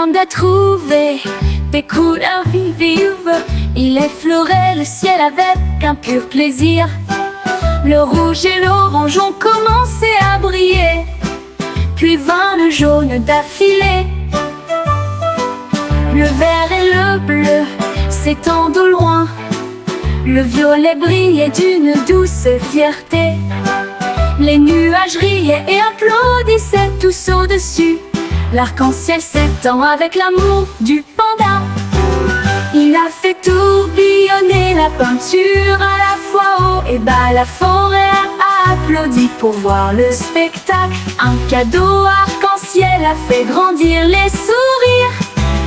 panda trouvait des couleurs vives. Il effleurait le ciel avec un pur plaisir. Le rouge et l'orange ont commencé à briller, puis vint le jaune d'affilée. Le vert et le bleu s'étendent au loin. Le violet brillait d'une douce fierté. Les nuages riaient et applaudissaient tous au-dessus. L'arc-en-ciel s'étend avec l'amour du panda. Il a fait tourbillonner la peinture à la fois haut et bas. La forêt a applaudi pour voir le spectacle. Un cadeau arc-en-ciel a fait grandir les sourires.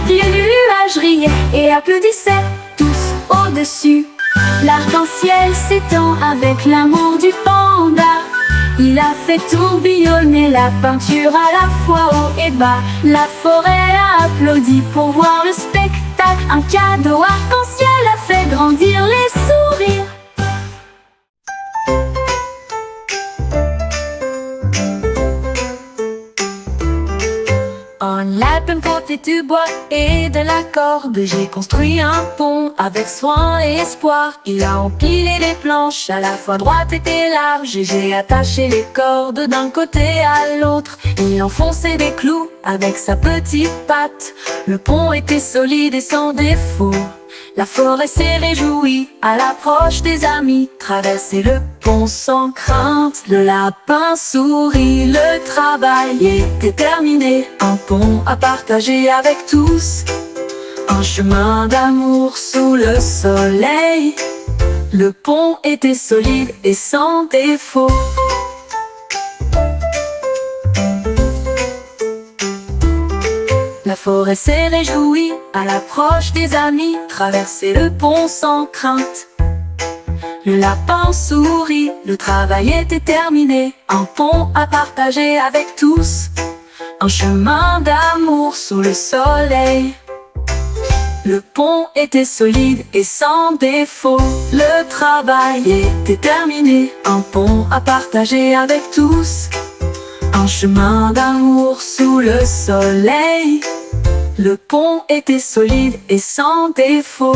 Les nuages riaient et applaudissaient tous au-dessus. L'arc-en-ciel s'étend avec l'amour du panda. Il a fait tourbillonner la peinture à la fois haut et bas. La forêt a applaudi pour voir le spectacle. Un cadeau arc-en-ciel a fait grandir les sourires. En lapin porté du bois et de la corde, j'ai construit un pont avec soin et espoir. Il a empilé les planches à la fois droites et larges, et j'ai attaché les cordes d'un côté à l'autre. Il enfonçait des clous avec sa petite patte. Le pont était solide et sans défaut. La forêt s'est réjouie à l'approche des amis. Traverser le pont sans crainte, le lapin sourit. Le travail était terminé, un pont à partager avec tous. Un chemin d'amour sous le soleil. Le pont était solide et sans défaut. La forêt s'est réjouie à l'approche des amis. Traverser le pont sans crainte. Le lapin sourit, le travail était terminé. Un pont à partager avec tous. Un chemin d'amour sous le soleil. Le pont était solide et sans défaut. Le travail était terminé. Un pont à partager avec tous. Un chemin d'amour sous le soleil. Le pont était solide et sans défaut.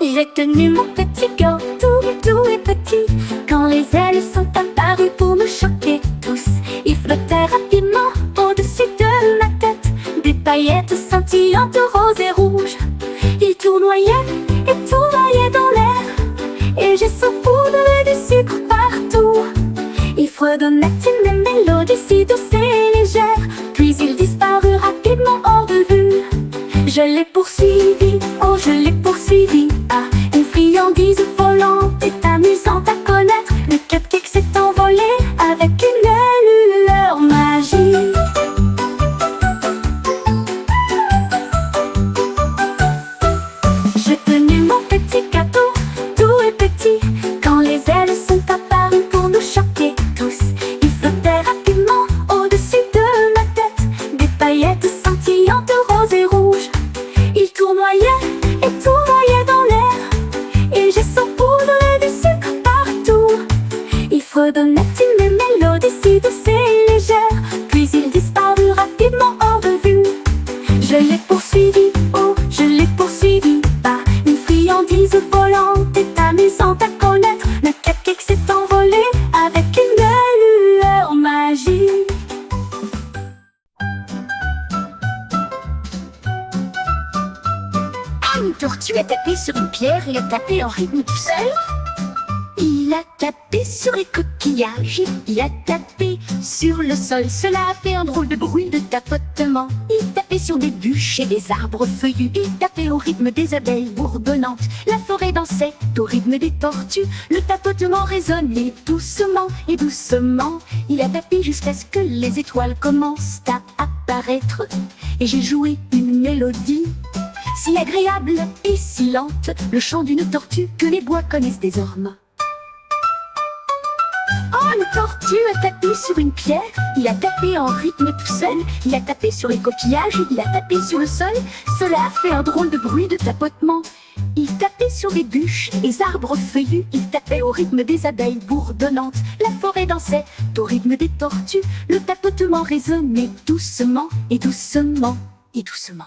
J'ai tenu mon petit corps tout et petit, quand les ailes sont apparues pour me choquer tous. Il flottait rapidement au-dessus de ma tête, des paillettes scintillantes roses et rouges. Il tournoyait et tournoyait dans l'air, et j'ai saupoudré du sucre partout. Il fredonnait une mélodie si douce et légère, puis il disparut rapidement hors de vue. Je l'ai poursuivi, oh je l'ai poursuivi. Ah, une friandise volante est amusante à connaître. Le cupcake s'est envolé avec une lueur magique. J'ai tenu mon petit gâteau, tout et petit, quand les ailes sont apparues pour nous choquer tous. Il flottait rapidement au-dessus de ma tête, des paillettes scintillantes roses et rouges. Il tournoyait et tournoyait dans l'air, et j'ai saupoudré du sucre partout. Il fredonnait une mélodie si douce et légère, puis il disparut rapidement hors de vue. Je l'ai poursuivi, oh je l'ai poursuivi. Par une friandise volante est amusante à connaître. Le cupcake s'est envolé avec une lueur magique. Une tortue a tapé sur une pierre et a tapé en rythme tout seul. Il a tapé sur les coquillages, il a tapé sur le sol. Cela a fait un drôle de bruit de tapotement. Il tapait sur des bûches et des arbres feuillus. Il tapait au rythme des abeilles bourdonnantes. La forêt dansait au rythme des tortues. Le tapotement résonnait doucement et doucement. Il a tapé jusqu'à ce que les étoiles commencent à apparaître. Et j'ai joué une mélodie si agréable et si lente, le chant d'une tortue que les bois connaissent désormais. Oh, une tortue a tapé sur une pierre, il a tapé en rythme tout seul. Il a tapé sur les coquillages, il a tapé sur le sol. Cela a fait un drôle de bruit de tapotement. Il tapait sur les bûches, les arbres feuillus. Il tapait au rythme des abeilles bourdonnantes. La forêt dansait au rythme des tortues. Le tapotement résonnait doucement et doucement et doucement.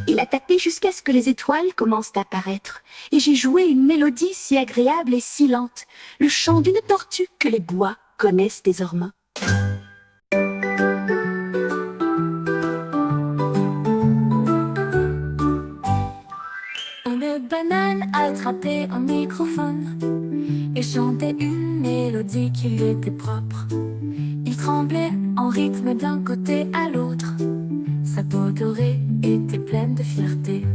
Il a tapé jusqu'à ce que les étoiles commencent à apparaître. Et j'ai joué une mélodie si agréable et si lente, le chant d'une tortue que les bois connaissent désormais. Une banane attrapait un microphone et chantait une mélodie qui lui était propre. Il tremblait en rythme d'un côté à l'autre. Sa peau dorée était pleine de fierté.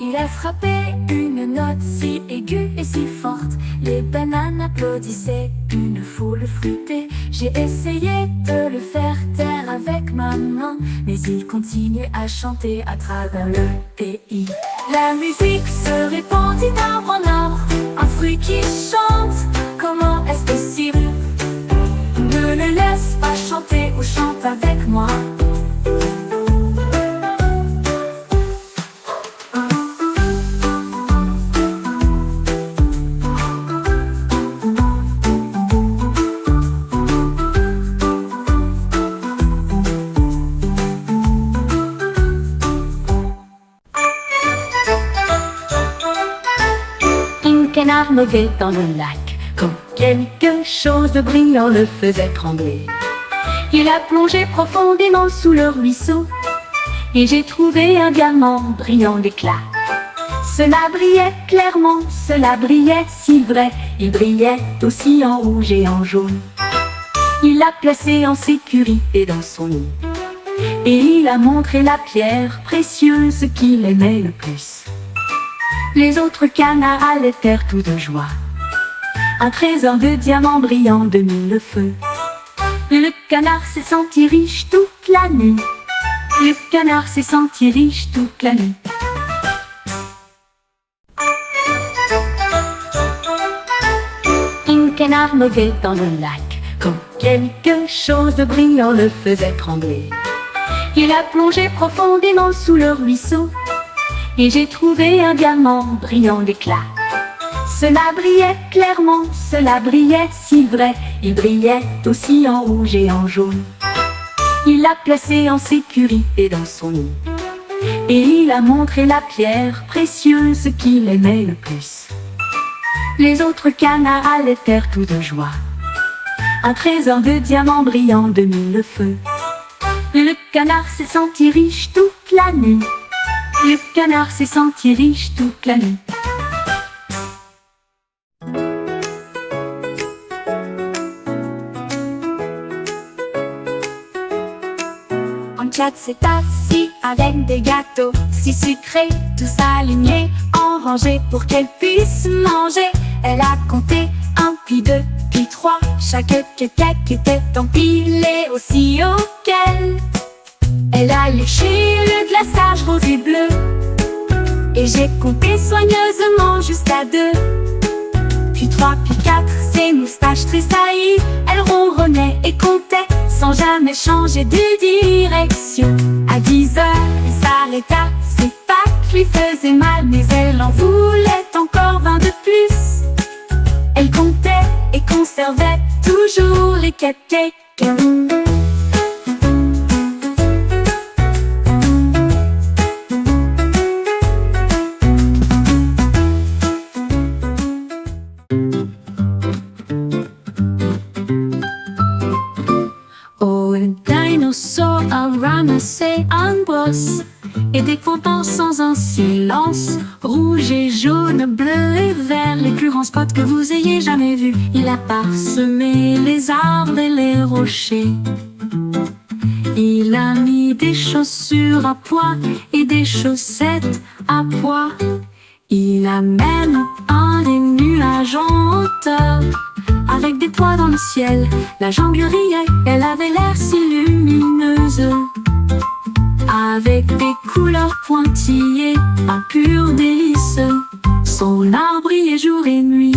Il a frappé une note si aiguë et si forte. Les bananes applaudissaient, une foule fruitée. J'ai essayé de le faire taire avec ma main, mais il continuait à chanter à travers le pays. La musique se répandit d'arbre en arbre, un fruit qui chante, comment est-ce possible? Ne le laisse pas chanter ou chante avec moi. Un canard naviguait dans le lac, quand quelque chose de brillant le faisait trembler. Il a plongé profondément sous le ruisseau, et j'ai trouvé un diamant brillant d'éclat. Cela brillait clairement, cela brillait si vrai, il brillait aussi en rouge et en jaune. Il l'a placé en sécurité dans son nid, et il a montré la pierre précieuse qu'il aimait le plus. Les autres canards allaitèrent tout de joie. Un trésor de diamants brillants de mille feux. Le canard s'est senti riche toute l'année. Le canard s'est senti riche toute l'année. Un canard naviguait dans le lac, quand quelque chose de brillant le faisait trembler. Il a plongé profondément sous le ruisseau, et j'ai trouvé un diamant brillant d'éclat. Cela brillait clairement, cela brillait si vrai, il brillait aussi en rouge et en jaune. Il l'a placé en sécurité dans son nid, et il a montré la pierre précieuse qu'il aimait le plus. Les autres canards allaitèrent tout de joie. Un trésor de diamants brillants de mille feux. Le canard s'est senti riche toute l'année. Le canard s'est senti riche toute l'année. Un chat s'est assis avec des gâteaux si sucrés, tous alignés en rangée pour qu'elle puisse manger. Elle a compté 1, puis 2, puis 3. Chaque cake était empilée aussi haut qu'elle. Elle a léché le glaçage rose et bleu, et j'ai compté soigneusement jusqu'à 2. Puis 3, puis 4, ses moustaches tressaillies. Elle ronronnait et comptait sans jamais changer de direction. À 10 heures, elle s'arrêta, ses pattes lui faisaient mal, mais elle en voulait encore 20 de plus. Elle comptait et conservait toujours les cupcakes. A ramassé un boss et des pompons sans un silence. Rouge et jaune, bleu et vert, les plus grands spots que vous ayez jamais vus. Il a parsemé les arbres et les rochers. Il a mis des chaussures à pois et des chaussettes à pois. Il a même un des nuages en hauteur, avec des pois dans le ciel. La jungle riait, elle avait l'air si lumineuse, avec des couleurs pointillées, un pur délice. Son arbre brillait jour et nuit.